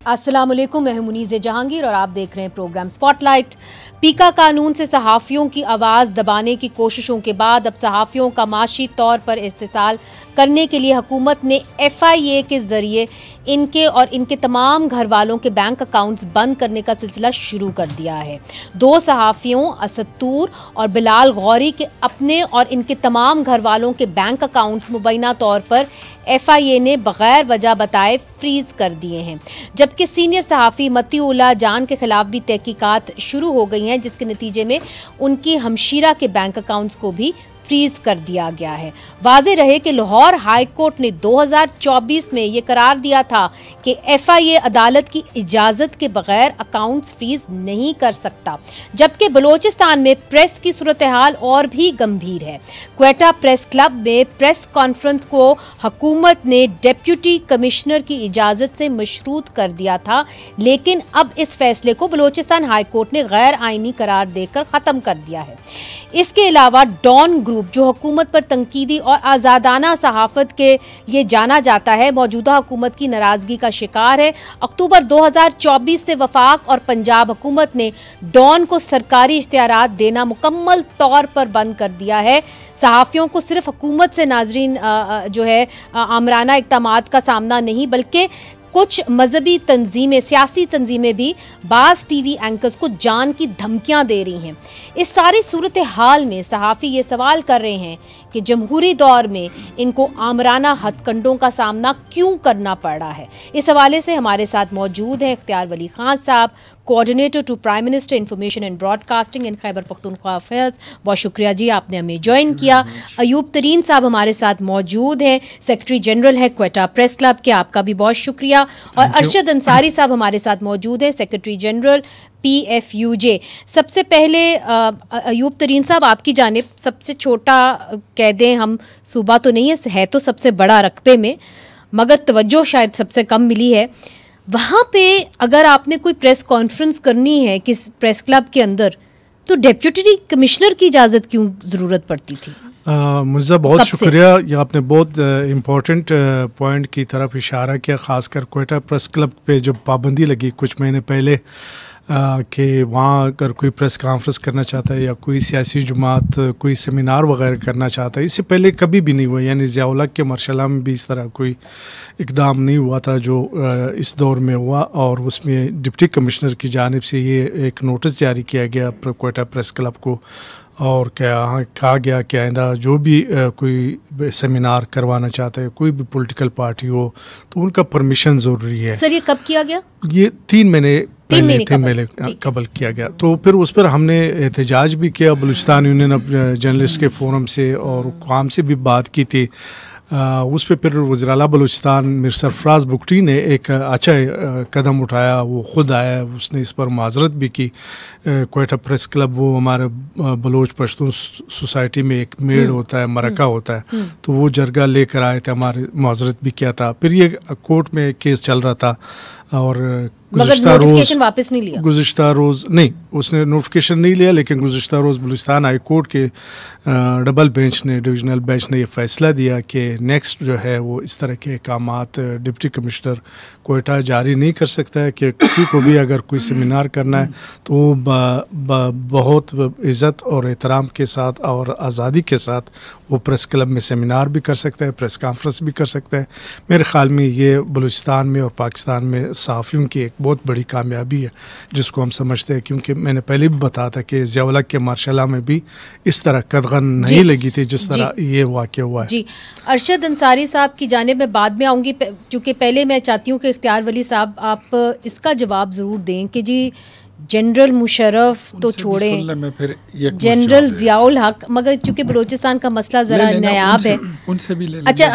अस्सलाम वालेकुम, मैं हूं मुनीज़ जहांगीर और आप देख रहे हैं प्रोग्राम स्पॉटलाइट। पीका कानून से सहाफ़ियों की आवाज़ दबाने की कोशिशों के बाद अब सहाफ़ियों का माशी तौर पर इस्तेसाल करने के लिए हुकूमत ने FIA के ज़रिए इनके और इनके तमाम घर वालों के बैंक अकाउंट्स बंद करने का सिलसिला शुरू कर दिया है। दो सहाफ़ियों असद तूर और बिलाल गौरी के अपने और इनके तमाम घर वालों के बैंक अकाउंट्स मुबैना तौर पर FIA ने बग़ैर वजह बताए फ्रीज़ कर दिए हैं, जबकि सीनियर सहाफ़ी मतीउल्लाह जान के खिलाफ भी तहकीकात शुरू हो गई हैं, जिसके नतीजे में उनकी हमशीरा के बैंक अकाउंट्स को भी फ्रीज कर दिया गया है। वाज़ेह रहे कि लाहौर हाई कोर्ट ने 2024 में ये करार दिया था कि FIA अदालत की इजाज़त के बगैर अकाउंट्स फ्रीज नहीं कर सकता, जबकि बलोचिस्तान में प्रेस की सूरत हाल और भी गंभीर है। क्वेटा प्रेस क्लब में प्रेस कॉन्फ्रेंस को हुकूमत ने डिप्टी कमिश्नर की इजाज़त से मशरूत कर दिया था, लेकिन अब इस फैसले को बलोचिस्तान हाई कोर्ट ने गैर आइनी करार देकर ख़त्म कर दिया है। इसके अलावा डॉन ग्रुप, जो हुकूमत पर तंकीदी और आज़ादाना सहाफ़त के लिए जाना जाता है, मौजूदा हुकूमत की नाराज़गी का शिकार है। अक्टूबर 2024 से वफाक और पंजाब हुकूमत ने डॉन को सरकारी इख्तियारात देना मुकम्मल तौर पर बंद कर दिया है। सहाफ़ियों को सिर्फ हुकूमत से नाजरीन जो है आमराना इक़दामात का सामना नहीं, बल्कि कुछ मजहबी तंजीमें, सियासी तंजीमें भी बाज़ TV एंकर्स को जान की धमकियां दे रही हैं। इस सारी सूरत हाल में सहाफ़ी ये सवाल कर रहे हैं कि जमहूरी दौर में इनको आमराना हथकंडों का सामना क्यों करना पड़ रहा है। इस हवाले से हमारे साथ मौजूद हैं इख्तियार वली खान साहब, coordinator to prime minister information and broadcasting in Khyber Pakhtunkhwa affairs. बहुत शुक्रिया जी, आपने हमें ज्वाइन किया। अयूब तरीन साहब हमारे साथ मौजूद हैं, सेक्रेटरी जनरल है क्वेटा प्रेस क्लब के, आपका भी बहुत शुक्रिया। और अरशद अंसारी साहब हमारे साथ मौजूद हैं, सेक्रेटरी जनरल PFUJ। सबसे पहले अयूब तरीन साहब, आपकी जानिब सबसे छोटा कह दें हम सूबा तो नहीं है तो सबसे बड़ा रकबे में, मगर तवज्जो शायद सबसे कम मिली है। वहाँ पे अगर आपने कोई प्रेस कॉन्फ्रेंस करनी है किस प्रेस क्लब के अंदर, तो डिप्टी कमिश्नर की इजाज़त क्यों ज़रूरत पड़ती थी? मुझे बहुत शुक्रिया, ये आपने बहुत इम्पोर्टेंट पॉइंट की तरफ इशारा किया। ख़ासकर क्वेटा प्रेस क्लब पे जो पाबंदी लगी कुछ महीने पहले कि वहाँ अगर कोई प्रेस कॉन्फ्रेंस करना चाहता है या कोई सियासी जुमात कोई सेमिनार वगैरह करना चाहता है, इससे पहले कभी भी नहीं हुआ, यानी ज़िया-उल-हक़ के मरशला में भी इस तरह कोई इक़दाम नहीं हुआ था जो इस दौर में हुआ। और उसमें डिप्टी कमिश्नर की जानिब से ये एक नोटिस जारी किया गया क्वेटा प्रेस क्लब को, और कहा गया कि आइंदा जो भी कोई सेमिनार करवाना चाहता है, कोई भी पॉलिटिकल पार्टी हो, तो उनका परमिशन ज़रूरी है। सर, ये कब किया गया? ये 3 महीने कबल किया गया। तो फिर उस पर हमने एहतजाज भी किया, बलूचिस्तान यूनियन ऑफ जर्नलिस्ट के फोरम से और काम से भी बात की थी। उस पर फिर वज़ीर आला बलूचिस्तान मिर सरफराज बुगटी ने एक अच्छा कदम उठाया, वो ख़ुद आया, उसने इस पर माजरत भी की। क्वेटा प्रेस क्लब वो हमारे बलोच पश्तून सोसाइटी में एक मेड़ होता है, मरका होता है, तो वो जरगा लेकर आए थे, हमारे माजरत भी किया था। फिर ये कोर्ट में केस चल रहा था और गुज़िश्ता रोज़ नहीं, उसने नोटिफिकेशन नहीं लिया, लेकिन गुज़िश्ता रोज़ बलूचिस्तान हाई कोर्ट के डबल बेंच ने, डिविजनल बेंच ने ये फ़ैसला दिया कि नेक्स्ट जो है वो इस तरह के अहकामात डिप्टी कमिश्नर क्वेटा जारी नहीं कर सकता है, कि किसी को भी अगर कोई सेमिनार करना है तो बहुत इज़्ज़त और एहतराम के साथ और आज़ादी के साथ वो प्रेस क्लब में सेमिनार भी कर सकता है, प्रेस कॉन्फ्रेंस भी कर सकता है। मेरे ख़्याल में ये बलूचिस्तान में और पाकिस्तान में सहाफ़ियों की एक बहुत बड़ी कामयाबी है, जिसको हम समझते हैं, क्योंकि मैंने पहले भी बताया था कि ज़िया-उल-हक़ के मार्शला में भी इस तरह कदगन नहीं लगी थी जिस तरह ये वाक़या हुआ है। जी, अरशद अंसारी साहब की जानिब में बाद में आऊँगी, क्योंकि पहले मैं चाहती हूँ कि इख्तियार वली साहब आप इसका जवाब ज़रूर दें कि जी जनरल मुशर्रफ तो छोड़ें, जनरल ज़िया-उल-हक़, मगर चूँकि बलूचिस्तान का मसला ज़रा नायाब है, उनसे भी ले लें। अच्छा,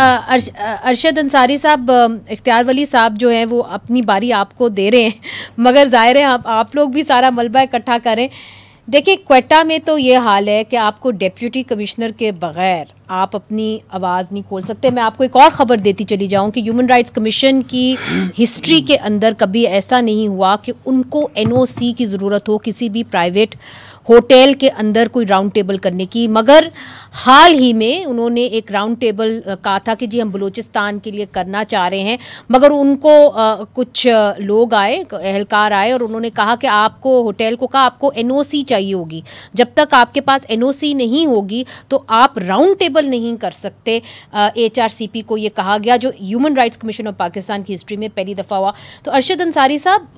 अरशद अंसारी साहब, इख्तियार वली साहब जो हैं वो अपनी बारी आपको दे रहे हैं, मगर ज़ाहिर है आप लोग भी सारा मलबा इकट्ठा करें। देखिए, क्वेटा में तो ये हाल है कि आपको डिप्टी कमिश्नर के बग़ैर आप अपनी आवाज़ नहीं खोल सकते। मैं आपको एक और ख़बर देती चली जाऊं कि ह्यूमन राइट्स कमीशन की हिस्ट्री के अंदर कभी ऐसा नहीं हुआ कि उनको एनओसी की ज़रूरत हो किसी भी प्राइवेट होटल के अंदर कोई राउंड टेबल करने की, मगर हाल ही में उन्होंने एक राउंड टेबल कहा था कि जी हम बलूचिस्तान के लिए करना चाह रहे हैं, मगर उनको कुछ लोग आए, एहलकार आए और उन्होंने कहा कि आपको होटल को कहा आपको एनओसी चाहिए होगी, जब तक आपके पास एनओसी नहीं होगी तो आप राउंड टेबल नहीं कर सकते। एचआरसीपी को ये कहा गया, जो human rights commission of Pakistan की हिस्ट्री में पहली दफ़ा हुआ। तो अरशद अंसारी साहब,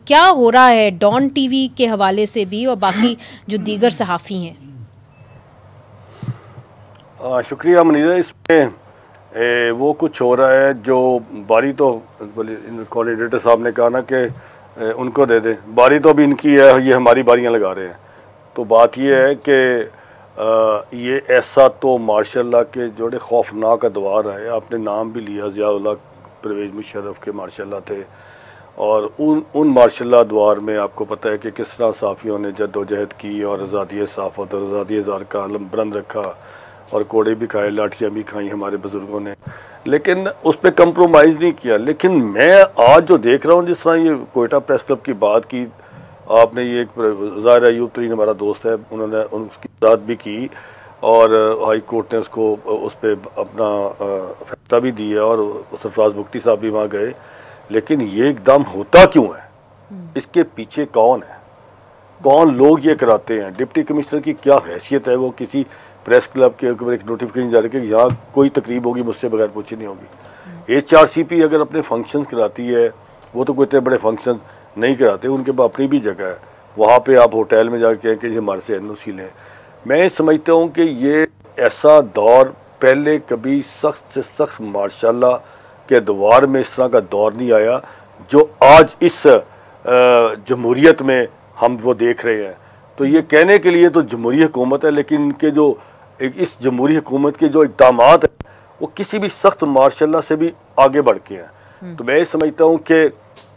क्या हो रहा है डॉन टीवी के हवाले से भी और बाकी जो दीगर सहाफ़ी हैं? शुक्रिया मनीज़ा। इसमें वो कुछ हो रहा है जो बारी तो कोऑर्डिनेटर साहब ने कहा ना कि उनको दे दें, बारी तो अभी इनकी है, ये हमारी बारियां लगा रहे हैं। तो बात ये है कि ये ऐसा तो मार्शाल्लाह के जोड़े खौफनाक अदवार है। आपने नाम भी लिया, ज़िया-उल-हक परवेज़ मुशर्रफ के मार्शाल्लाह थे, और उन मार्शाल्लाह अदवार में आपको पता है कि किस तरह साफ़ियों ने जद्दोजहद की और आज़ादी सहाफ़त और आज़ादी इज़हार का आलम बुलंद रखा, और कोड़े भी खाए, लाठियाँ भी खाई हमारे बुज़ुर्गों ने, लेकिन उस पर कंप्रोमाइज़ नहीं किया। लेकिन मैं आज जो देख रहा हूँ, जिस तरह ये कोयटा प्रेस क्लब की बात की आपने, ये एक ज़ाहिर अयूब तरीन हमारा दोस्त है, उन्होंने उसकी मदद भी की और हाई कोर्ट ने उसको उस पर अपना फैसला भी दिया और सरफराज बुख्ती साहब भी वहाँ गए। लेकिन ये एकदम होता क्यों है? इसके पीछे कौन है? कौन लोग ये कराते हैं? डिप्टी कमिश्नर की क्या हैसियत है? वो किसी प्रेस क्लब के ऊपर एक नोटिफिकेशन जारी कि यहाँ कोई तकरीब होगी मुझसे बगैर पूछी नहीं होगी। एचआरसीपी अगर अपने फंक्शंस कराती है, वो तो कोई इतने बड़े फंक्शंस नहीं कराते, उनके पास अपनी भी जगह है, वहाँ पे आप होटल में जाके कहें कि हमारे से एनओसी लें। मैं समझता हूँ कि ये ऐसा दौर पहले कभी सख्त से सख्त मार्शाल्लाह के दौर में इस तरह का दौर नहीं आया जो आज इस जमहूरियत में हम वो देख रहे हैं। तो ये कहने के लिए तो जमहूरी हुकूमत है, लेकिन इनके जो इस जमहूरी हुकूमत के जो इक़दामात हैं वो किसी भी सख्त मार्शल्ला से भी आगे बढ़ के हैं। तो मैं समझता हूँ कि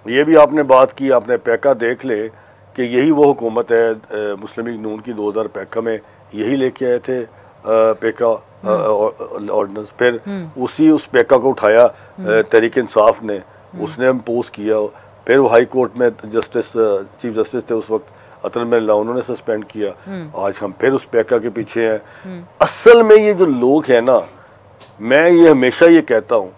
ये भी आपने बात की, आपने पैका देख ले कि यही वो हुकूमत है मुस्लिम लीग नून की 2000 पैका में यही लेके आए थे पैका ऑर्डिनेंस, फिर उस पैका को उठाया तहरीक इंसाफ ने, उसने इम्पोज किया, फिर वो हाई कोर्ट में जस्टिस चीफ जस्टिस थे उस वक्त अतर में, उन्होंने सस्पेंड किया। आज हम फिर उस पैका के पीछे हैं। असल में ये जो लोग हैं ना, मैं ये हमेशा ये कहता हूँ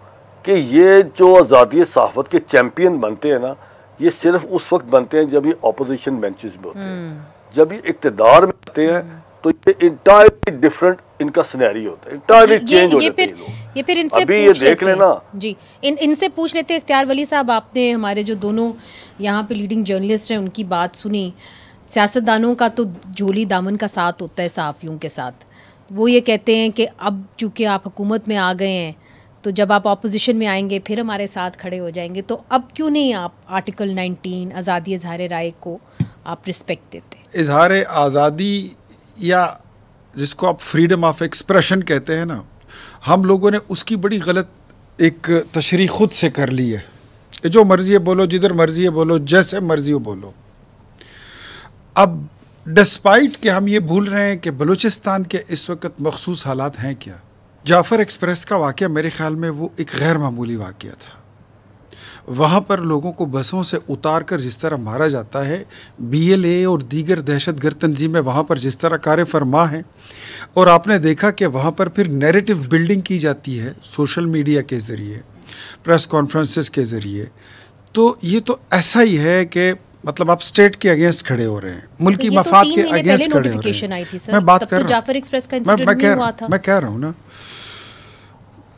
कि ये जो आज़ादी सहाफ़त के चैंपियन बनते हैं ना, ये सिर्फ उस वक्त बनते हैं जब ये अपोजिशन बेंचेस में होते हैं। जब ये इक़्तिदार में आते हैं तो ये इंटायरली डिफरेंट इनका सिनेरियो होता है, इंटायरली चेंज हो जाते हैं। ये फिर इनसे अभी ये देख लेना जी, इनसे पूछ लेते हैं। इख्तियार वली साहब, आपने हमारे जो दोनों यहाँ पे लीडिंग जर्नलिस्ट हैं उनकी बात सुनी। सियासतदानों का तो झोली दामन का साथ होता है सहाफ़ियों के साथ। वो ये कहते हैं कि अब चूँकि आप हुकूमत में आ गए हैं तो जब आप अपोजिशन में आएंगे फिर हमारे साथ खड़े हो जाएंगे, तो अब क्यों नहीं आप आर्टिकल 19 आज़ादी इज़हार राय को आप रिस्पेक्ट देते? इज़हार आज़ादी या जिसको आप फ्रीडम ऑफ एक्सप्रेशन कहते हैं ना, हम लोगों ने उसकी बड़ी गलत एक तशरीह खुद से कर ली है। जो मर्ज़ी है बोलो, जिधर मर्ज़ी है बोलो, जैसे मर्ज़ी हो बोलो। अब डिस्पाइट कि हम ये भूल रहे हैं कि बलूचिस्तान के इस वक्त मखसूस हालात हैं क्या। जाफ़र एक्सप्रेस का वाक़या मेरे ख़्याल में वो एक गैर मामूली वाक़या था। वहाँ पर लोगों को बसों से उतार कर जिस तरह मारा जाता है, BLA और दीगर दहशतगर्द तंजीमें वहाँ पर जिस तरह कार फरमा हैं, और आपने देखा कि वहाँ पर फिर नैरेटिव बिल्डिंग की जाती है सोशल मीडिया के ज़रिए, प्रेस कॉन्फ्रेंसेस के ज़रिए। तो ये तो ऐसा ही है कि मतलब आप स्टेट के अगेंस्ट खड़े हो रहे हैं, मुल्की मफाद के अगेंस्ट खड़े हो रहे हैं। मैं बात कर रहा हूँ, मैं कह रहा हूँ ना,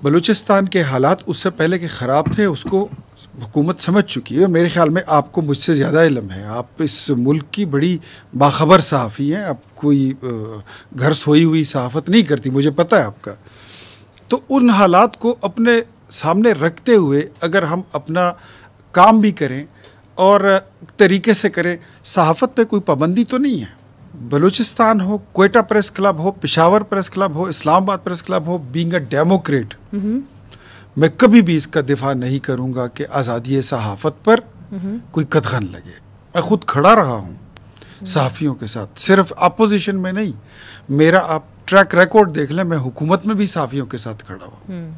बलूचिस्तान के हालात उससे पहले के ख़राब थे, उसको हुकूमत समझ चुकी है। मेरे ख्याल में आपको मुझसे ज़्यादा इल्म है, आप इस मुल्क की बड़ी बाखबर सहाफ़ी हैं, आप कोई घर सोई हुई सहाफ़त नहीं करती, मुझे पता है आपका। तो उन हालात को अपने सामने रखते हुए अगर हम अपना काम भी करें और तरीके से करें, सहाफ़त पे कोई पाबंदी तो नहीं है। बलूचिस्तान हो, कोयटा प्रेस क्लब हो, पेशावर प्रेस क्लब हो, इस्लामाबाद प्रेस क्लब हो, बीइंग अ डेमोक्रेट, मैं कभी भी इसका दिफा नहीं करूंगा कि आज़ादी सहाफ़त पर कोई कदगन लगे। मैं खुद खड़ा रहा हूँ सहाफ़ियों के साथ, सिर्फ अपोजिशन में नहीं। मेरा आप ट्रैक रिकॉर्ड देख लें, मैं हुकूमत में भी सहाफ़ियों के साथ खड़ा हूँ।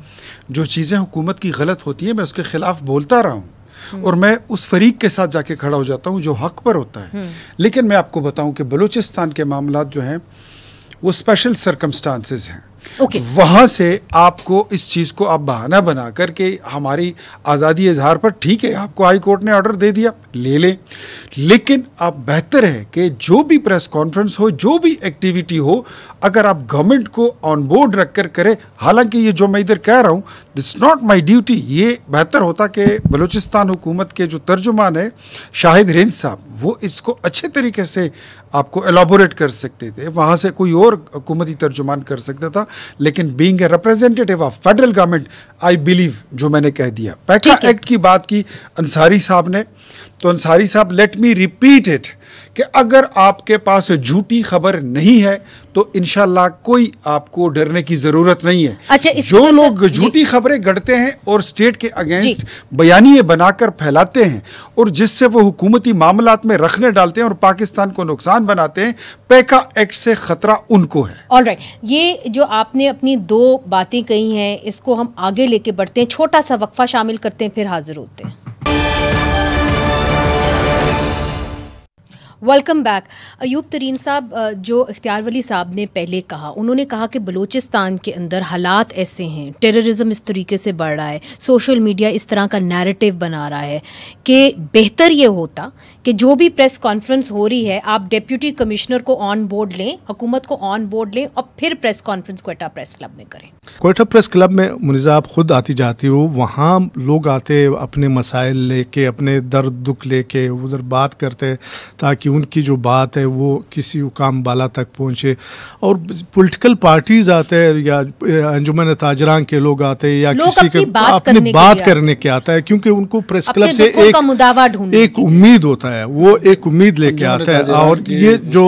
जो चीज़ें हुकूमत की गलत होती हैं मैं उसके खिलाफ बोलता रहा हूँ और मैं उस फरीक के साथ जाके खड़ा हो जाता हूँ जो हक पर होता है। लेकिन मैं आपको बताऊँ कि बलूचिस्तान के मामलात जो हैं वो स्पेशल सर्कमस्टांसेस हैं। वहाँ से आपको इस चीज़ को आप बहाना बना करके हमारी आज़ादी इजहार पर, ठीक है आपको हाई कोर्ट ने ऑर्डर दे दिया, ले लें, लेकिन आप बेहतर है कि जो भी प्रेस कॉन्फ्रेंस हो, जो भी एक्टिविटी हो, अगर आप गवर्नमेंट को ऑन बोर्ड रख कर करें। हालांकि ये जो मैं इधर कह रहा हूँ दिस नॉट माई ड्यूटी, ये बेहतर होता कि बलूचिस्तान हुकूमत के जो तर्जुमान है शाहिद रिंद साहब, वो इसको अच्छे तरीके से आपको एलाबोरेट कर सकते थे, वहाँ से कोई और हुकूमती तर्जुमान कर सकता था। लेकिन being a representative of federal government I believe, जो मैंने कह दिया, पैका एक्ट की बात की अंसारी साहब ने, तो अंसारी साहब लेट मी रिपीट इट कि अगर आपके पास झूठी खबर नहीं है तो इंशाल्लाह कोई आपको डरने की जरूरत नहीं है। अच्छा, जो लोग झूठी खबरें गढ़ते हैं और स्टेट के अगेंस्ट बयानिए बनाकर फैलाते हैं और जिससे वो हुकूमती मामलात में रखने डालते हैं और पाकिस्तान को नुकसान बनाते हैं, पैका एक्ट से खतरा उनको है। ऑलराइट, ये जो आपने अपनी दो बातें कही हैं इसको हम आगे लेके बढ़ते हैं, छोटा सा वक्फा शामिल करते हैं, फिर हाजिर होते हैं। Welcome back. अयूब तरीन साहब, जो इख्तियार वली साहब ने पहले कहा, उन्होंने कहा कि बलूचिस्तान के अंदर हालात ऐसे हैं, टेररिज्म इस तरीके से बढ़ रहा है, सोशल मीडिया इस तरह का नैरेटिव बना रहा है कि बेहतर ये होता कि जो भी प्रेस कॉन्फ्रेंस हो रही है आप डिप्टी कमिश्नर को ऑन बोर्ड लें, हुकूमत को ऑन बोर्ड लें और फिर press conference Quetta press club में करें। क्वेटा प्रेस क्लब में मुनीज़ा आप खुद आती जाती हो, वहाँ लोग आते अपने मसाइल लेके, अपने दर्द दुख लेके उधर बात करते ताकि उनकी जो बात है वो किसी हुकाम बाला तक पहुँचे। और पॉलिटिकल पार्टीज आते हैं या अंजुमन ताजरान के लोग आते हैं या किसी के अपनी बात करने के आता है, क्योंकि उनको प्रेस क्लब से एक उम्मीद होता है, वो एक उम्मीद लेके आता है। और ये जो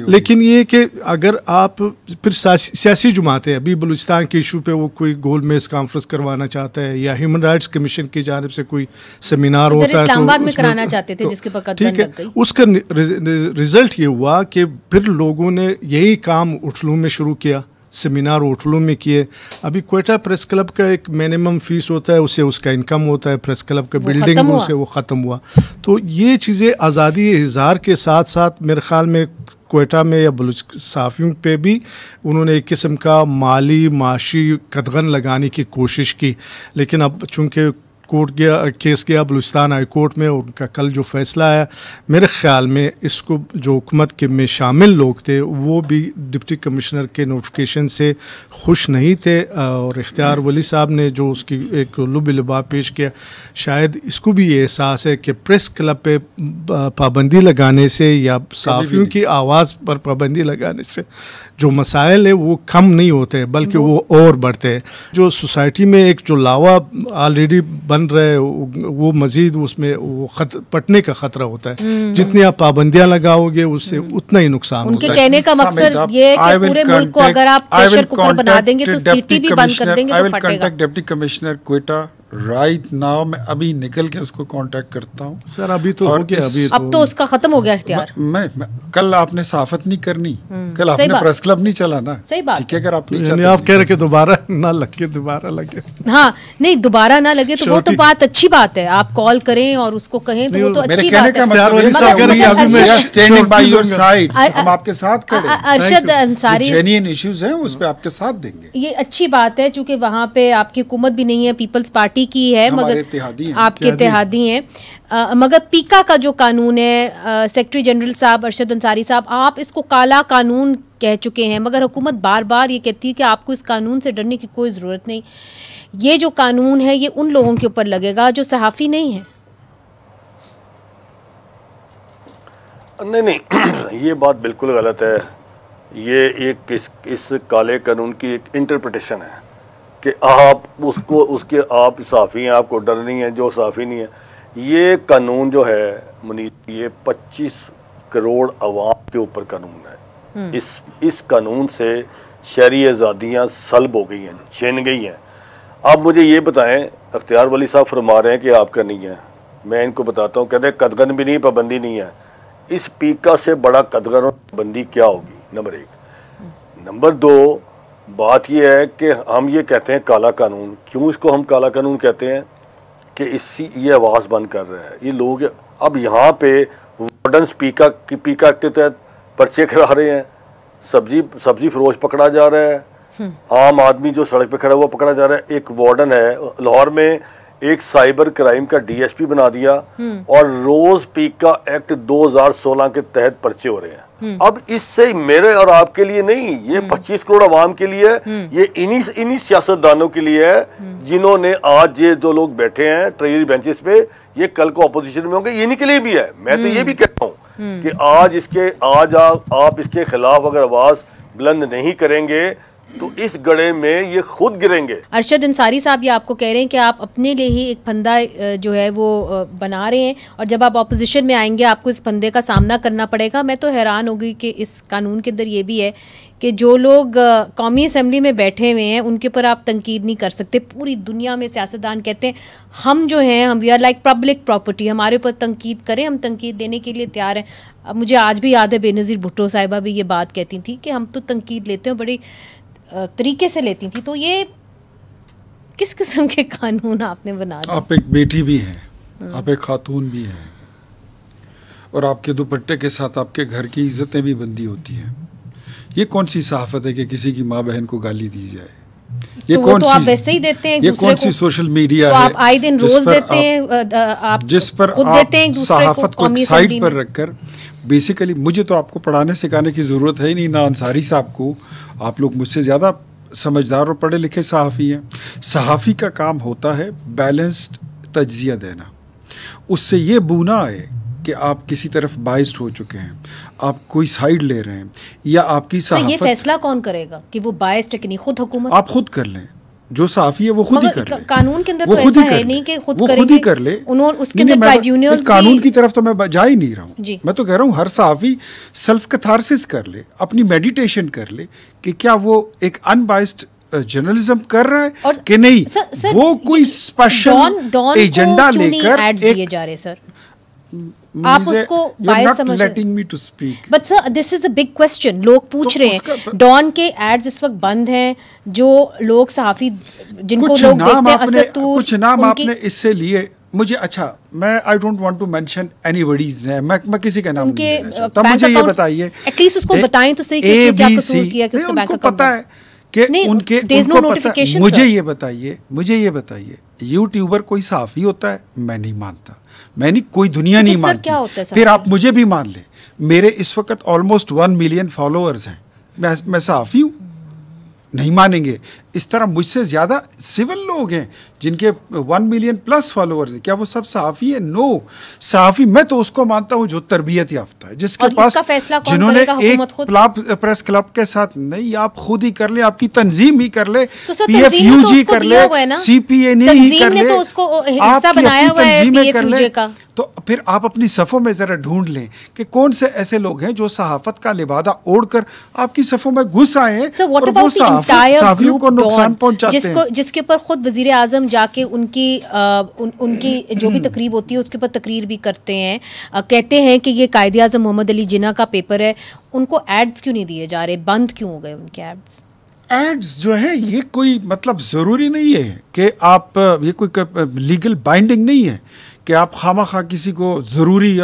लेकिन ये कि अगर आप फिर सियासी जुमाते हैं, अभी बलूचिस्तान के इशू पे वो कोई गोल मेज कॉन्फ्रेंस करवाना चाहता है या ह्यूमन राइट्स कमीशन की जानिब से कोई सेमिनार होता है, इस्लामाबाद में कराना चाहते थे जिसके पर कदम लग गई। उसका रिजल्ट ये हुआ कि फिर लोगों ने यही काम उठलू में शुरू किया, सेमिनार उठलू में किए। अभी क्वेटा प्रेस क्लब का एक मिनिमम फीस होता है, उससे उसका इनकम होता है, प्रेस क्लब का बिल्डिंग से वो ख़त्म हुआ। तो ये चीज़ें आज़ादी इज़हार के साथ साथ मेरे ख्याल में क्वेटा में या बलूच सहाफ़ियों पे भी उन्होंने एक किस्म का माली माशी कदगन लगाने की कोशिश की। लेकिन अब चूँकि केस गया बलूचिस्तान हाई कोर्ट में, उनका कल जो फैसला आया, मेरे ख्याल में इसको जो हुकूमत के में शामिल लोग थे वो भी डिप्टी कमिश्नर के नोटिफिकेशन से खुश नहीं थे। और इख्तियार वली साहब ने जो उसकी एक लुब लिबाब पेश किया, शायद इसको भी ये एहसास है कि प्रेस क्लब पे पाबंदी लगाने से या सहाफ़ियों की आवाज़ पर पाबंदी लगाने से जो मसाइल है वो कम नहीं होते बल्कि वो और बढ़ते हैं। जो सोसाइटी में एक जो लावा ऑलरेडी बन रहा है वो मज़ीद उसमें वो पटने का ख़तरा होता है। जितनी आप पाबंदियाँ लगाओगे उससे उतना ही नुकसान होता है। उनके कहने का मकसद ये है कि पूरे मुल्क को अगर आप प्रेशर कुकर बना देंगे तो सिटी भी बंद कर देंगे तो फटेगा। Deputy commissioner Quetta right now मैं अभी निकल के उसको कांटेक्ट करता हूँ। सर अभी तो हो गया, अभी अब तो उसका खत्म हो गया इख्तियार। मैं कल आपने साफत नहीं करनी, कल आपने प्रेस क्लब नहीं चलाना। सही बात, ठीक है। अगर आप नहीं आप कह रहे कि दोबारा ना लगे, दोबारा लगे, हाँ नहीं दोबारा ना लगे तो वो तो बात अच्छी बात है, आप कॉल करें और उसको कहें तो वो तो अच्छी बात है। हम आपके साथ खड़े हैं, अरशद अंसारी जेन्युइन इश्यूज हैं उस पे आपके साथ देंगे। ये अच्छी बात है चूंकि वहाँ पे आपकी हुकूमत भी नहीं है, पीपल्स पार्टी की है, मगर आपके इत्तेहादी हैं। मगर पीका का जो कानून है, सेक्रेटरी जनरल साहब अरशद अंसारी साहब, आप इसको काला कानून कह चुके हैं, मगर हुकूमत बार बार ये कहती है कि आपको इस कानून से डरने की कोई ज़रूरत नहीं। ये जो कानून है ये उन लोगों के ऊपर लगेगा जो सहाफ़ी नहीं है। नहीं ये बात बिल्कुल गलत है। ये एक इस काले कानून की एक इंटरप्रिटेशन है कि आप उसको उसके आप सहाफ़ी हैं, आपको डर नहीं है, जो सहाफ़ी नहीं है। ये कानून जो है मुनीर, ये 25 करोड़ अवाम के ऊपर कानून है। इस कानून से शहरी आज़ादियाँ सल्ब हो गई हैं, छीन गई हैं। अब मुझे ये बताएं, अख्तियार वली साहब फरमा रहे हैं कि आपका नहीं है, मैं इनको बताता हूँ, कहते हैं कदगन भी नहीं, पाबंदी नहीं है। इस पीका से बड़ा कदगन और पाबंदी क्या होगी? नंबर 1। नंबर 2 बात ये है कि हम ये कहते हैं काला कानून, क्यों इसको हम काला कानून कहते हैं कि इससे ये आवाज़ बंद कर रहा है ये लोग। अब यहाँ पे वार्डन्स पीका के तहत पर्चे करा रहे हैं, सब्जी फरोश पकड़ा जा रहा है, आम आदमी जो सड़क पे खड़ा हुआ पकड़ा जा रहा है। एक वार्डन है लाहौर में, एक साइबर क्राइम का डीएसपी बना दिया और रोज पीका एक्ट 2016 के तहत पर्चे हो रहे हैं। अब इससे मेरे और आपके लिए नहीं, ये 25 करोड़ आवाम के लिए है, ये इन्हीं सियासतदानों के लिए है जिन्होंने आज ये जो लोग बैठे हैं ट्रेजरी बेंचेस पे, ये कल को अपोजिशन में होंगे, इन्हीं के लिए भी है। मैं तो ये भी कहता हूँ कि आज आप इसके खिलाफ अगर आवाज बुलंद नहीं करेंगे तो इस गड्ढे में ये खुद गिरेंगे। अरशद अंसारी साहब ये आपको कह रहे हैं कि आप अपने लिए ही एक फंदा जो है वो बना रहे हैं और जब आप ऑपोजिशन में आएंगे आपको इस फंदे का सामना करना पड़ेगा। मैं तो हैरान हो गई कि इस कानून के अंदर ये भी है कि जो लोग कौमी असम्बली में बैठे हुए हैं उनके ऊपर आप तनकीद नहीं कर सकते। पूरी दुनिया में सियासतदान कहते हैं हम जो हैं we are like public property, हमारे ऊपर तनकीद करें, हम तनकीद देने के लिए तैयार हैं। अब मुझे आज भी याद है बेनज़ीर भुट्टो साहिबा भी ये बात कहती थी कि हम तो तनकीद लेते हैं, बड़ी तरीके से लेती थी। तो ये किस किस्म के कानून आपने बना दिए? आप एक बेटी भी हैं, आप एक खातून भी हैं और आपके दुपट्टे के साथ आपके घर की इज्जतें भी बंदी होती हैं। ये कौन सी सहाफत है कि किसी की माँ बहन को गाली दी जाए? ये तो कौन तो सी, आप वैसे ही देते हैं ये कौन सी सोशल मीडिया तो है आप आए दिन रोज देते हैं, आप जिस पर खुद आप देते हैं सहाफत को साइड पर रखकर बेसिकली मुझे तो आपको पढ़ाने सिखाने की ज़रूरत है ही नहीं, ना अंसारी साहब को। आप लोग मुझसे ज़्यादा समझदार और पढ़े लिखे सहाफ़ी हैं। सहाफ़ी का काम होता है बैलेंस्ड तज्जिया देना, उससे ये बूना आए कि आप किसी तरफ बाइस्ड हो चुके हैं, आप कोई साइड ले रहे हैं या आपकी सहाफ़त। ये फैसला कौन करेगा कि वो बाइस्ड है कि नहीं? खुद हुकूमत? आप खुद कर लें, जो साफ़ी है वो खुद ही कर ले। कानून के अंदर तो ऐसा है नहीं कि खुद करेंगे, खुद ही कर ले। उन्होंने उसके अंदर ट्राइब्यूनल्स कानून की तरफ तो मैं जा ही नहीं रहा हूँ। मैं तो कह रहा हूँ हर साफ़ी सेल्फ कैथारसिस कर ले, अपनी मेडिटेशन कर ले कि क्या वो एक अनबाइस्ड जर्नलिज्म कर रहा है कि नहीं। वो कोई स्पेशल एजेंडा लेकर एड्स दिए जा रहे सर, आप उसको बायस समझ letting me to speak. But sir this is a big question. लोग पूछ रहे हैं डॉन के एड्स इस वक्त बंद हैं, जो लोग सहाफ़ी जिनको लोग देखते हैं असतूर, कुछ नाम आपने इससे लिए। मुझे अच्छा, मैं I don't want to mention anybody's name, मैं किसी का नाम नहीं लेना चाहता। मुझे ये बताइए, एटलीस्ट उसको बताएं तो सही किसने क्या कसूर किया कि उसका बैंक अकाउंट पता है कि उनके पता। मुझे ये बताइए यूट्यूबर कोई सहाफ़ी होता है? मैं नहीं मानता, मैं नहीं, कोई दुनिया नहीं मानती। फिर आप मुझे भी मान लें, मेरे इस वक्त ऑलमोस्ट 1 मिलियन फॉलोअर्स हैं, मैं सहाफ़ी हूँ? नहीं मानेंगे। इस तरह मुझसे ज़्यादा सिविल लोग हैं जिनके 1 मिलियन प्लस फॉलोअर्स हैं, क्या वो सब सहाफ़ी है? नो। सहाफ़ी मैं तो उसको मानता हूँ जो तरबियत याफ्ता है, जिसके पास, जिन्होंने एक प्रेस क्लब के साथ नहीं, आप खुद ही कर ले, आपकी तंजीम ही कर ले, PFUG कर ले, CPA नहीं कर ले, कर ले, तो फिर आप अपनी सफ़ों में ज़रा ढूंढ लें कि कौन से ऐसे लोग हैं जो सहाफ़त का लिबादा ओढ़कर आपकी सफ़ों में घुस आए हैं और वो सहाफ़ियों को नुकसान पहुंचाते हैं। जिसके ऊपर खुद वज़ीर आज़म जाके उनकी जो भी तकरीब होती है उसके ऊपर तकरीर भी करते हैं, कहते हैं कि ये कायदे आज़म मोहम्मद अली जिन्ना का पेपर है। उनको एड्स क्यों नहीं दिए जा रहे? बंद क्यों हो गए उनके एड्स? एड्स जो है ये कोई मतलब ज़रूरी नहीं है कि आप, ये कोई लीगल बाइंडिंग नहीं है कि आप खामा-खा किसी को ज़रूरी,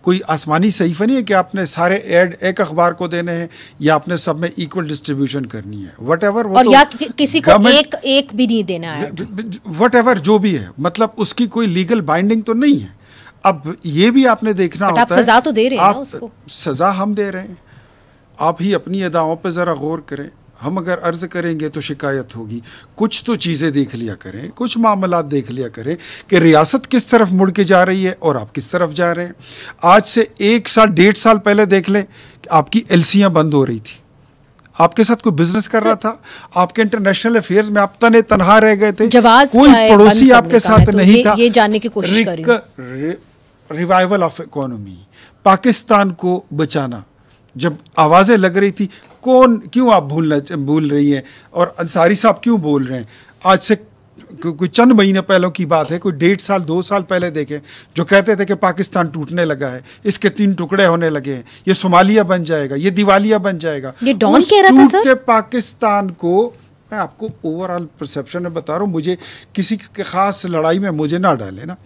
कोई आसमानी सहीफ़ा नहीं है कि आपने सारे ऐड एक अखबार को देने हैं या आपने सब में इक्वल डिस्ट्रीब्यूशन करनी है। व्हाटएवर, वो और तो या किसी को एक भी नहीं देना है, व्हाटएवर जो भी है, मतलब उसकी कोई लीगल बाइंडिंग तो नहीं है। अब ये भी आपने देखना होता है, आप सज़ा तो दे रहे हैं ना उसको। सज़ा हम दे रहे हैं, आप ही अपनी अदाओं पर ज़रा गौर करें। हम अगर अर्ज़ करेंगे तो शिकायत होगी। कुछ तो चीज़ें देख लिया करें, कुछ मामलात देख लिया करें कि रियासत किस तरफ मुड़ के जा रही है और आप किस तरफ जा रहे हैं। आज से 1 साल 1.5 साल पहले देख लें कि आपकी LCयाँ बंद हो रही थी, आपके साथ कोई बिजनेस कर रहा था, आपके इंटरनेशनल अफेयर्स में आप तनहा रह गए थे, कोई पड़ोसी आपके साथ नहीं था। ये जानने की कोशिश कर रही हूं। रिवाइवल ऑफ इकोनॉमी, पाकिस्तान को बचाना, जब आवाज़ें लग रही थी, क्यों आप भूल रही हैं और अंसारी साहब क्यों बोल रहे हैं? आज से कोई चंद महीने पहले की बात है, कोई 1.5 साल 2 साल पहले देखें, जो कहते थे कि पाकिस्तान टूटने लगा है, इसके 3 टुकड़े होने लगे हैं, ये सोमालिया बन जाएगा, ये दिवालिया बन जाएगा। ये डॉन कह रहा था सर? के पाकिस्तान को, मैं आपको ओवरऑल परसेप्शन में बता रहा हूँ, मुझे किसी के खास लड़ाई में मुझे ना डाले ना।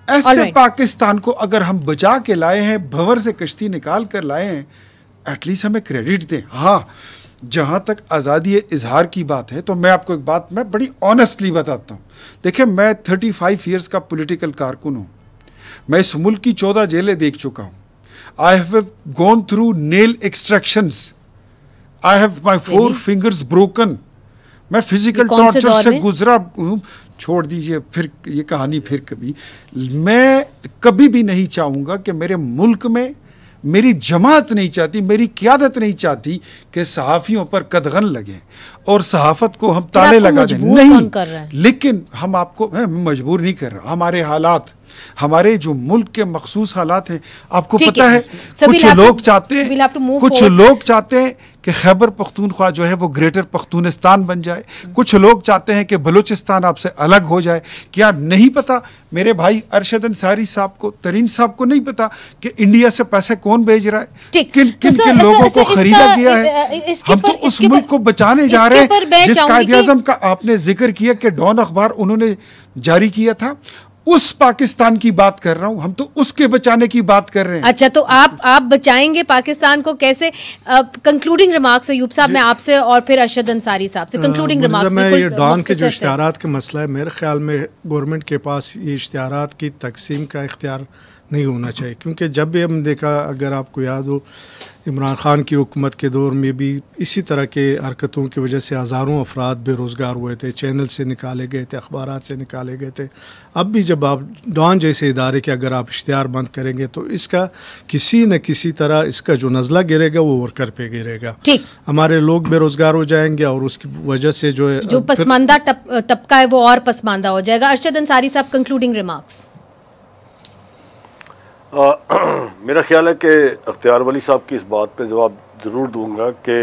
ऐसे पाकिस्तान को अगर हम बचा के लाए हैं, भंवर से कश्ती निकाल कर लाए हैं, एटलीस्ट हमें क्रेडिट दें। हाँ, जहाँ तक आज़ादी इजहार की बात है, तो मैं आपको एक बात मैं बड़ी ऑनेस्टली बताता हूँ। देखिए, मैं 35 ईयर्स का पॉलिटिकल कारकुन हूँ। मैं इस मुल्क की 14 जेलें देख चुका हूँ। I have gone through nail extractions, I have my 4 fingers broken. मैं फिजिकल टॉर्चर से गुजरा हूँ। छोड़ दीजिए फिर ये कहानी, फिर कभी मैं कभी भी नहीं चाहूँगा कि मेरे मुल्क में, मेरी जमात नहीं चाहती, मेरी क़यादत नहीं चाहती कि सहाफ़ियों पर कदगन लगे और सहाफ़त को हम ताले लगा दें। नहीं, लेकिन हम आपको मजबूर नहीं कर रहा। हमारे हालात, हमारे जो मुल्क के मखसूस हालात हैं, आपको पता है, कुछ लोग चाहते हैं कि खैबर पख्तूनख्वा जो है वो ग्रेटर पख्तूनिस्तान बन जाए, कुछ लोग चाहते हैं कि बलूचिस्तान आपसे अलग हो जाए। क्या नहीं पता मेरे भाई अरशद अंसारी साहब को, तरीन साहब को नहीं पता कि इंडिया से पैसे कौन भेज रहा है, किन लोगों को खरीदा गया है? हम तो उस मुल्क को बचाने जा रहे हैं जिस कायदे-ए-आज़म का आपने जिक्र किया कि डॉन अखबार उन्होंने जारी किया था। उस पाकिस्तान की बात कर रहा हूं, हम तो उसके बचाने की बात कर रहे हैं। अच्छा, तो आप बचाएंगे पाकिस्तान को कैसे? कंक्लूडिंग रिमार्क्स अयूब साहब, मैं आपसे और फिर अरशद अंसारी साहब से कंक्लूडिंग रिमार्क्स। मैं ये डॉन के जो इश्तिहारात का मसला है, मेरे ख्याल में गवर्नमेंट के पास ये इश्तिहारात की तकसीम का इख्तियार नहीं होना चाहिए, क्योंकि जब भी हम देखा, अगर आपको याद हो, इमरान खान की हुकूमत के दौर में भी इसी तरह के हरकतों की वजह से हज़ारों अफराद बेरोज़गार हुए थे, चैनल से निकाले गए थे, अखबारात से निकाले गए थे। अब भी जब आप डॉन जैसे इदारे के अगर आप इश्तिहार बंद करेंगे तो इसका किसी न किसी तरह इसका जो नज़ला गिरेगा वो वर्कर पे गिरेगा। ठीक, हमारे लोग बेरोज़गार हो जाएंगे और उसकी वजह से जो पसमानदा तबका है वो और पसमानदा हो जाएगा। अरशद अंसारी साहब, कंक्लूडिंग रिमार्क्स। मेरा ख्याल है कि अख्तियार वली साहब की इस बात पे जवाब ज़रूर दूंगा कि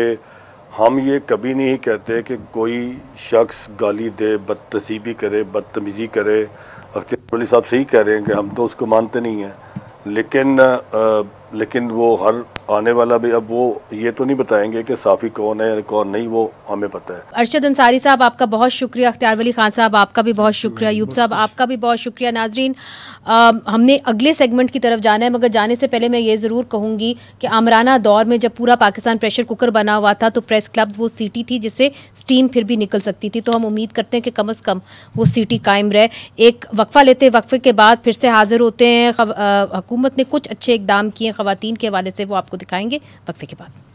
हम ये कभी नहीं कहते कि कोई शख्स गाली दे, बदतसीबी करे, बदतमीज़ी करे। अख्तियार वली साहब सही कह रहे हैं कि हम तो उसको मानते नहीं हैं, लेकिन वो हर आने वाला भी अब वो ये तो नहीं बताएंगे कि साफ़ी कौन है कौन नहीं, वो हमें पता है। अरशद अंसारी साहब, आपका बहुत शुक्रिया। अख्तियार वली खान साहब, आपका भी बहुत शुक्रिया। अयूब साहब, आपका भी बहुत शुक्रिया। नाजरीन, हमने अगले सेगमेंट की तरफ जाना है, मगर जाने से पहले मैं ये ज़रूर कहूँगी कि आमराना दौर में जब पूरा पाकिस्तान प्रेशर कुकर बना हुआ था तो प्रेस क्लब्स वो सीटी थी जिससे स्टीम फिर भी निकल सकती थी। तो हम उम्मीद करते हैं कि कम अज़ कम वो सीटी कायम रहे। एक वक्फा लेते, वक्फे के बाद फिर से हाजिर होते हैं। हुकूमत ने कुछ अच्छे इक़दाम किए ख़वातीन के हवाले से, वो आपको दिखाएंगे वक्फे के बाद।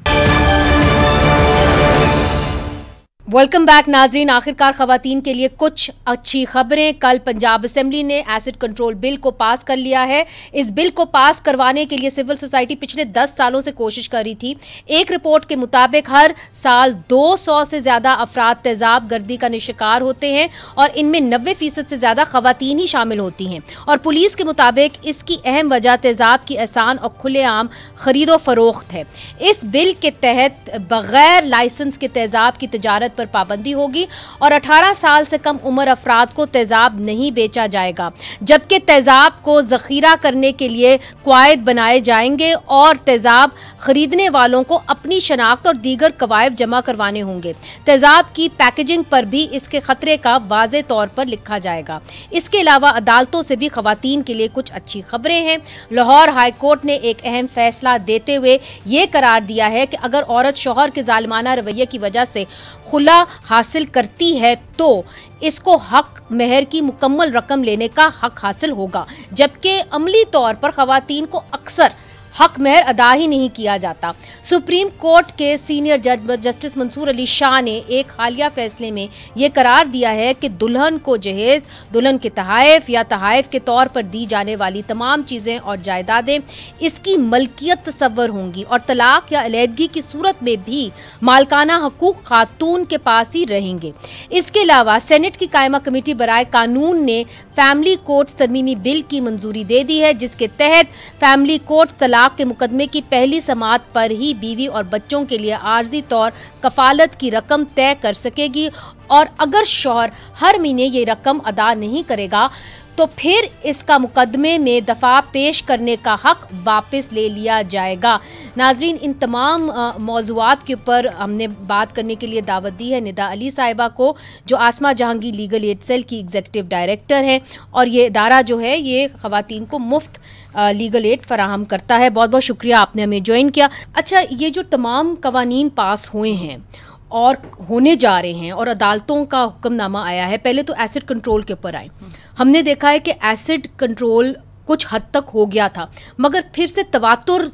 वेलकम बैक नाजरीन। आखिरकार खवातीन के लिए कुछ अच्छी खबरें। कल पंजाब असेंबली ने एसिड कंट्रोल बिल को पास कर लिया है। इस बिल को पास करवाने के लिए सिविल सोसाइटी पिछले 10 सालों से कोशिश कर रही थी। एक रिपोर्ट के मुताबिक हर साल 200 से ज्यादा अफराद तेजाब गर्दी का शिकार होते हैं और इनमें 90% से ज्यादा खवातीन ही शामिल होती हैं। और पुलिस के मुताबिक इसकी अहम वजह तेजाब की आसान और खुलेआम खरीदो फरोख्त है। इस बिल के तहत बगैर लाइसेंस के तेजाब की तिजारत पर पाबंदी होगी और 18 साल से कम उम्र अफराद को तेजाब नहीं बेचा जाएगा, जबकि तेजाब को जखीरा करने के लिए कवायद बनाए जाएंगे और तेजाब खरीदने वालों को अपनी शनाख्त और दीगर कवायद जमा करवाने होंगे। तेजाब की पैकेजिंग पर भी इसके खतरे का वाज़े तौर पर लिखा जाएगा। इसके अलावा अदालतों से भी खवातीन के लिए कुछ अच्छी खबरें हैं। लाहौर हाई कोर्ट ने एक अहम फैसला देते हुए ये करार दिया है कि अगर औरत शौहर के जालिमाना रवैये की वजह से खुला हासिल करती है तो इसको हक मेहर की मुकम्मल रकम लेने का हक हासिल होगा, जबकि अमली तौर पर खवातीन को अक्सर हक मेहर अदा ही नहीं किया जाता। सुप्रीम कोर्ट के सीनियर जज जस्टिस मंसूर अली शाह ने एक हालिया फैसले में यह करार दिया है कि दुल्हन को जहेज, दुल्हन के तहाइफ या तहाइफ के तौर पर दी जाने वाली तमाम चीज़ें और जायदादें इसकी मलकियत तस्वर होंगी और तलाक या अलहदगी की सूरत में भी मालकाना हकूक खातून के पास ही रहेंगे। इसके अलावा सेनेट की कायमा कमेटी बराए कानून ने फैमिली कोर्ट्स तरमीमी बिल की मंजूरी दे दी है, जिसके तहत फैमिली कोर्ट तलाक के मुकदमे की पहली समाअत पर ही बीवी और बच्चों के लिए आर्जी तौर कफालत की रकम तय कर सकेगी और अगर शौहर हर महीने ये रकम अदा नहीं करेगा तो फिर इसका मुकदमे में दफा पेश करने का हक वापस ले लिया जाएगा। नाजरीन, इन तमाम मौज़ूआत के ऊपर हमने बात करने के लिए दावत दी है निदा अली साहिबा को, जो आसमा जहांगीर लीगल एड सेल की एग्जीक्यूटिव डायरेक्टर हैं, और ये इदारा जो है ये ख़वातीन को मुफ्त लीगल एड फराहम करता है। बहुत बहुत शुक्रिया, आपने हमें ज्वाइन किया। अच्छा, ये जो तमाम कवानीन पास हुए हैं और होने जा रहे हैं और अदालतों का हुक्मनामा आया है, पहले तो एसिड कंट्रोल के ऊपर आए। हमने देखा है कि एसिड कंट्रोल कुछ हद तक हो गया था, मगर फिर से तवातुर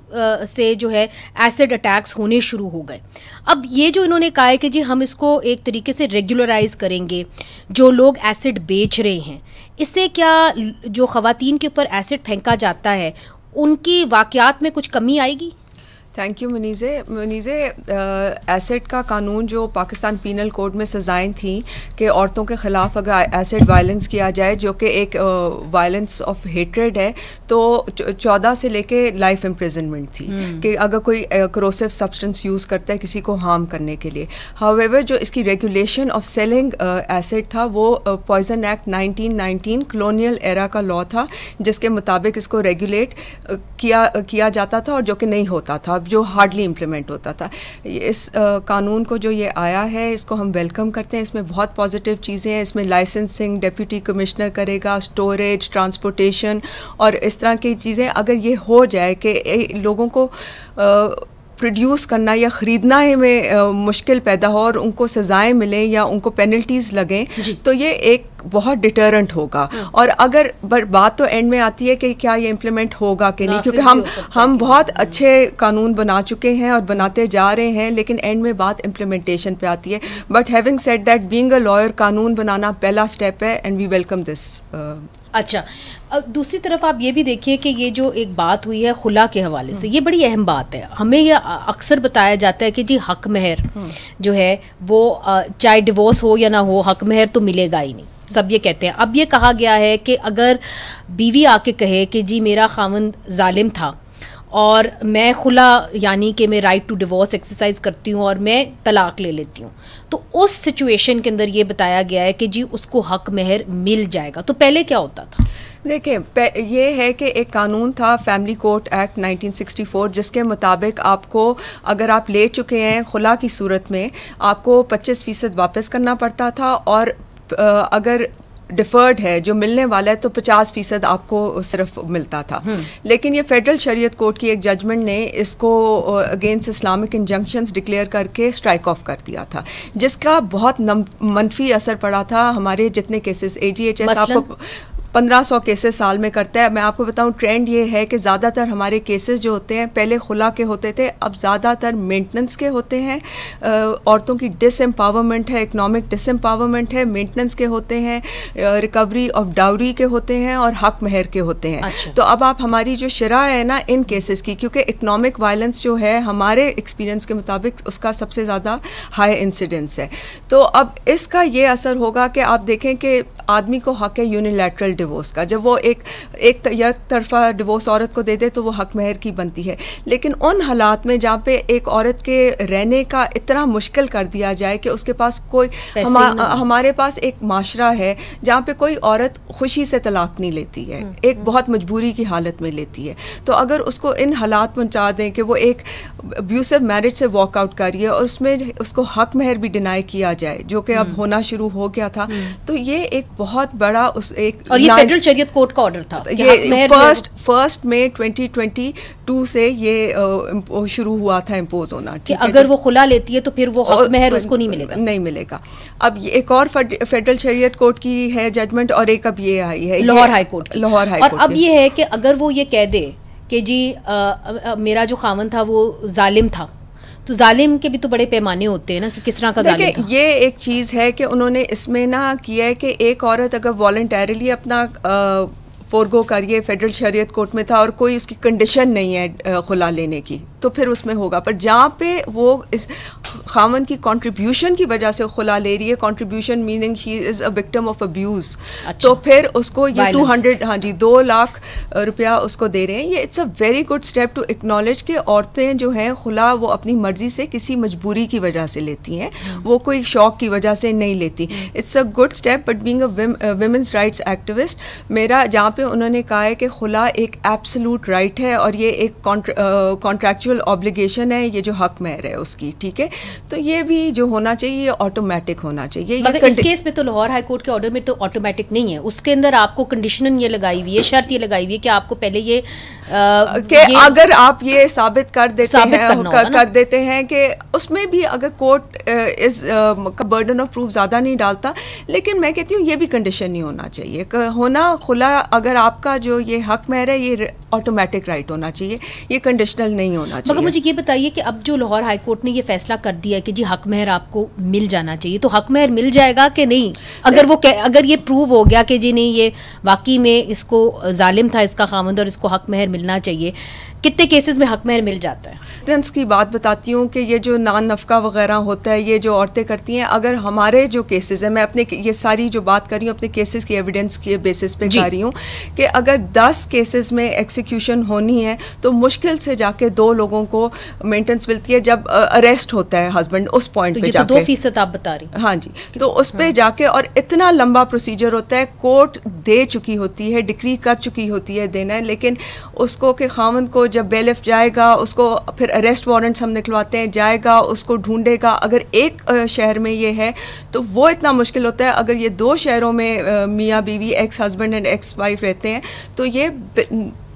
से जो है एसिड अटैक्स होने शुरू हो गए। अब ये जो इन्होंने कहा है कि जी हम इसको एक तरीके से रेगुलराइज करेंगे, जो लोग एसिड बेच रहे हैं, इससे क्या जो ख़वातीन के ऊपर एसिड फेंका जाता है उनकी वाक़यात में कुछ कमी आएगी? Thank you Muneeze. एसिड का कानून जो पाकिस्तान पीनल कोड में सज़ाएं थी कि औरतों के ख़िलाफ़ अगर एसिड वायलेंस किया जाए, जो कि एक वायलेंस ऑफ हेट्रेड है, तो 14 से लेके लाइफ इम्प्रिजनमेंट थी कि अगर कोई करोसिव सब्सटेंस यूज़ करता है किसी को हार्म करने के लिए। हाउएवर जो इसकी रेगुलेशन ऑफ सेलिंग एसिड था वो पॉइजन एक्ट 1919 कॉलोनियल एरा का लॉ था, जिसके मुताबिक इसको रेगुलेट किया जाता था और जो कि नहीं होता था, जो हार्डली इम्प्लीमेंट होता था। इस कानून को जो ये आया है इसको हम वेलकम करते हैं। इसमें बहुत पॉजिटिव चीज़ें हैं। इसमें लाइसेंसिंग डिप्टी कमिश्नर करेगा, स्टोरेज, ट्रांसपोर्टेशन और इस तरह की चीज़ें अगर ये हो जाए कि लोगों को प्रोड्यूस करना या ख़रीदना में मुश्किल पैदा हो और उनको सज़ाएं मिलें या उनको पेनल्टीज़ लगें, तो ये एक बहुत डिटरेंट होगा। और अगर बात तो एंड में आती है कि क्या ये इम्प्लीमेंट होगा कि नहीं, क्योंकि हम बहुत अच्छे कानून बना चुके हैं और बनाते जा रहे हैं, लेकिन एंड में बात इम्प्लीमेंटेशन पे आती है। But having said that, being a lawyer, कानून बनाना पहला स्टेप है एंड वी वेलकम दिस। अच्छा, अब दूसरी तरफ आप ये भी देखिए कि ये जो एक बात हुई है खुला के हवाले से, ये बड़ी अहम बात है। हमें यह अक्सर बताया जाता है कि जी हक महर जो है वो चाहे डिवोर्स हो या ना हो, हक महर तो मिलेगा ही नहीं, सब ये कहते हैं। अब ये कहा गया है कि अगर बीवी आके कहे कि जी मेरा खावंद जालिम था और मैं खुला यानी कि मैं राइट टू डिवोर्स एक्सरसाइज करती हूँ और मैं तलाक ले लेती हूँ, तो उस सिचुएशन के अंदर ये बताया गया है कि जी उसको हक महर मिल जाएगा। तो पहले क्या होता था? देखिए, ये है कि एक कानून था फैमिली कोर्ट एक्ट 1964, जिसके मुताबिक आपको अगर आप ले चुके हैं खुला की सूरत में आपको 25% वापस करना पड़ता था, और अगर डिफर्ड है जो मिलने वाला है तो 50% आपको सिर्फ मिलता था। लेकिन ये फेडरल शरीयत कोर्ट की एक जजमेंट ने इसको अगेंस्ट इस्लामिक इंजंक्शंस डिक्लेयर करके स्ट्राइक ऑफ कर दिया था, जिसका बहुत मनफी असर पड़ा था। हमारे जितने केसेस AGHS आपको 1500 केसेस साल में करता है। मैं आपको बताऊं ट्रेंड ये है कि ज़्यादातर हमारे केसेस जो होते हैं पहले खुला के होते थे, अब ज़्यादातर मेंटेनेंस के होते हैं। औरतों की डिसएम्पावरमेंट है, इकोनॉमिक डिसएम्पावरमेंट है, मेंटेनेंस के होते हैं, रिकवरी ऑफ डाउरी के होते हैं और हक महर के होते हैं। अच्छा। तो अब आप हमारी जो शरह है ना इन केसेस की, क्योंकि इकोनॉमिक वायलेंस जो है हमारे एक्सपीरियंस के मुताबिक उसका सबसे ज़्यादा हाई इंसिडेंस है, तो अब इसका ये असर होगा कि आप देखें कि आदमी को हक है यूनिलैटरल डिवोर्स का। जब वो एक तरफा डिवोर्स औरत को दे दे तो वो हक महर की बनती है। लेकिन उन हालात में जहाँ पे एक औरत के रहने का इतना मुश्किल कर दिया जाए कि उसके पास कोई हमारे पास एक माशरा है जहाँ पे कोई औरत खुशी से तलाक नहीं लेती है, एक बहुत मजबूरी की हालत में लेती है। तो अगर उसको इन हालात पहुँचा दें कि वो एक अब्यूसिव मैरिज से वॉकआउट करिए और उसमें उसको हक महर भी डिनाई किया जाए, जो कि अब होना शुरू हो गया था, तो ये एक बहुत बड़ा उस एक और ये फेडरल शरीयत कोर्ट का ऑर्डर था। ये फर्स्ट में 2022 से ये शुरू हुआ था इम्पोज होना कि अगर वो खुला लेती है तो फिर वो हक महर उसको नहीं मिलेगा। अब एक और फेडरल शरीयत कोर्ट की है जजमेंट और एक अब ये आई है लाहौर हाई कोर्ट और अब ये है कि अगर वो ये कह दे कि जी मेरा जो खावंद था वो जालिम था, तो जालिम के भी तो बड़े पैमाने होते हैं ना कि किस तरह का जालिम था। ये एक चीज़ है कि उन्होंने इसमें ना किया है कि एक औरत अगर वॉलंटरली अपना फोरगो करिए, फेडरल शरीयत कोर्ट में था और कोई उसकी कंडीशन नहीं है खुला लेने की, तो फिर उसमें होगा। पर जहाँ पे वो इस खामन की कंट्रीब्यूशन की वजह से खुला ले रही है, contribution meaning she is a victim of abuse, तो फिर उसको ये 200 हाँ जी 2 लाख रुपया उसको दे रहे हैं। ये it's a very good step to acknowledge कि औरतें जो हैं खुला वो अपनी मर्जी से किसी मजबूरी की वजह से लेती हैं, वो कोई शौक की वजह से नहीं लेती। It's a good step, but being a women's rights activist, मेरा जहाँ पे उन्होंने कहा है कि खुला एक एब्सोल्यूट राइट है और ये एक कॉन्ट्रैक्चुअल ऑब्लिगेशन है, ये जो हक महर है उसकी, ठीक है, तो ये भी जो होना चाहिए ये ऑटोमेटिक होना चाहिए। मगर इस केस में तो लाहौर हाई कोर्ट के ऑर्डर में तो ऑटोमेटिक नहीं है, उसके अंदर आपको कंडीशन ये लगाई हुई है, शर्त ये लगाई हुई है कि आपको पहले ये अगर आप ये साबित कर देते हैं कि उसमें भी अगर कोर्ट इस बर्डन ऑफ प्रूफ ज़्यादा नहीं डालता, लेकिन मैं कहती हूँ ये भी कंडीशन नहीं होना चाहिए होना खुला। अगर आपका जो ये हक महर है ये ऑटोमेटिक राइट होना चाहिए, ये कंडीशनल नहीं होना चाहिए। मगर मुझे ये बताइए कि अब जो लाहौर हाई कोर्ट ने ये फैसला कर दिया कि जी हक महर आपको मिल जाना चाहिए, तो हक महर मिल जाएगा कि नहीं? अगर ये प्रूव हो गया कि जी नहीं ये वाकई में इसको जालिम था इसका खामंद और इसको हक महर मिलना चाहिए, कितने केसेस में हक महर मिल जाता है? की बात बताती हूँ कि ये जो नान नफका वगैरह होता है ये जो औरतें करती हैं, अगर हमारे जो केसेस हैं, मैं अपने ये सारी जो बात कर रही हूँ अपने केसेस की एविडेंस के बेसिस पे कर रही हूँ कि अगर 10 केसेस में एक्सिक्यूशन होनी है तो मुश्किल से जाके 2 लोगों को मेंटेनेंस मिलती है जब अरेस्ट होता है हस्बैंड, उस पॉइंट पे जाके 2% आप बता रही। हाँ जी, तो उस पे जाके, और इतना लंबा प्रोसीजर होता है, कोर्ट दे चुकी होती है, डिक्री कर चुकी होती है देना है, लेकिन उसको के खामन को जब बेलिफ जाएगा उसको फिर अरेस्ट वारंट्स हम निकलवाते हैं, जाएगा उसको ढूंढेगा, अगर एक शहर में ये है तो वो इतना मुश्किल होता है। अगर ये 2 शहरों में मियाँ बीवी ex husband and ex wife रहते हैं तो ये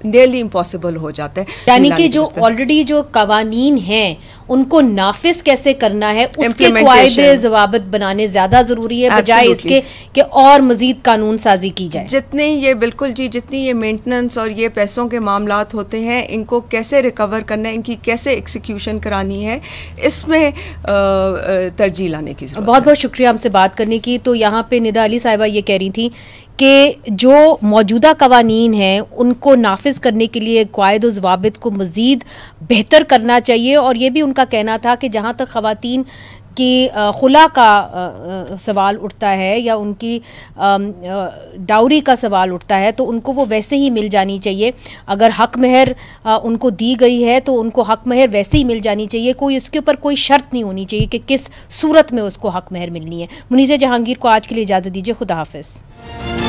नियरली इम्पॉसिबल हो जाता है। यानी कि जो ऑलरेडी जो कवानीन हैं उनको नाफिज कैसे करना है उसके कायदे ज़वाबित बनाने ज़्यादा ज़रूरी है, बजाय इसके कि और मज़ीद कानून साजी की जाए। जितनी ये बिल्कुल जी, जितनी ये मेंटेनेंस और ये पैसों के मामलात होते हैं, इनको कैसे रिकवर करना है, इनकी कैसे एक्सिक्यूशन करानी है, इसमें तरजीह लाने की ज़रूरत है। बहुत बहुत शुक्रिया हमसे बात करने की। तो यहाँ पे निदा अली साहिबा ये कह रही थी कि जो मौजूदा कवानीन हैं उनको नाफिज करने के लिए कायदे ज़वाबित को मज़ीद बेहतर करना चाहिए, और ये भी उनका कहना था कि जहाँ तक ख़वातीन की खुला का सवाल उठता है या उनकी डाउरी का सवाल उठता है तो उनको वो वैसे ही मिल जानी चाहिए। अगर हक महर उनको दी गई है तो उनको हक महर वैसे ही मिल जानी चाहिए, कोई इसके ऊपर कोई शर्त नहीं होनी चाहिए कि किस सूरत में उसको हक महर मिलनी है। मुनीज़ा जहांगीर को आज के लिए इजाज़त दीजिए, खुदा हाफिज़।